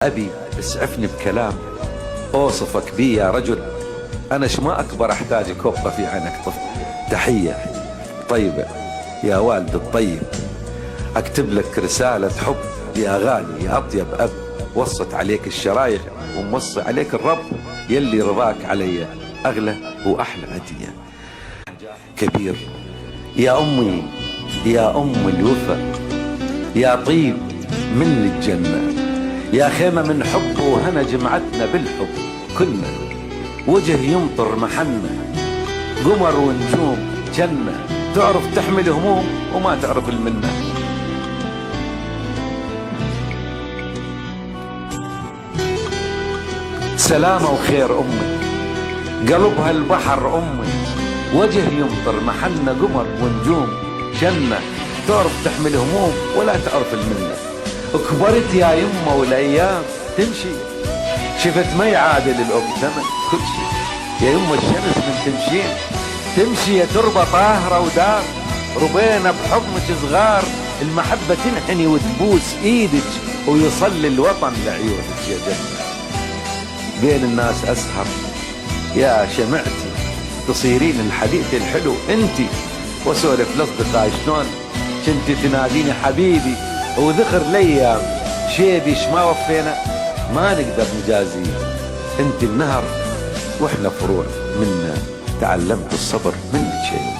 أبي اسعفني بكلام أوصفك بي يا رجل. أنا ما أكبر أحتاج كوبة في عينك طفل. تحية طيبة يا والد الطيب، أكتب لك رسالة حب يا غالي يا أطيب أب. وصت عليك الشرايح وموصي عليك الرب، يلي رضاك علي أغلى وأحلى هدية. كبير يا أمي يا أم الوفا، يا طيب من الجنة، يا خيمة من حب وهنا جمعتنا بالحب. كنا وجه يمطر محنة، قمر ونجوم جنة، تعرف تحمل هموم وما تعرف المنة. سلامة وخير أمي، قلبها البحر أمي، وجه يمطر محنة، قمر ونجوم جنة، تعرف تحمل هموم ولا تعرف المنة. كبرت يا يمه والايام تمشي، شفت ما يعادل الام ثمن كل شيء. يا يمه الشمس من تمشين تمشي، يا تربه طاهره ودار، ربينا بحضنك صغار، المحبه تنحني وتبوس ايدك، ويصلي الوطن لعيونك يا جنه. بين الناس اسهر يا شمعتي، تصيرين الحديث الحلو انتي، واسولف لاصدقائي شلون كنتي تناديني حبيبي، وذكر لي شيبي ما وفينا ما نقدر نجازي. انت النهر واحنا فروع منا، تعلمت الصبر منك شيء.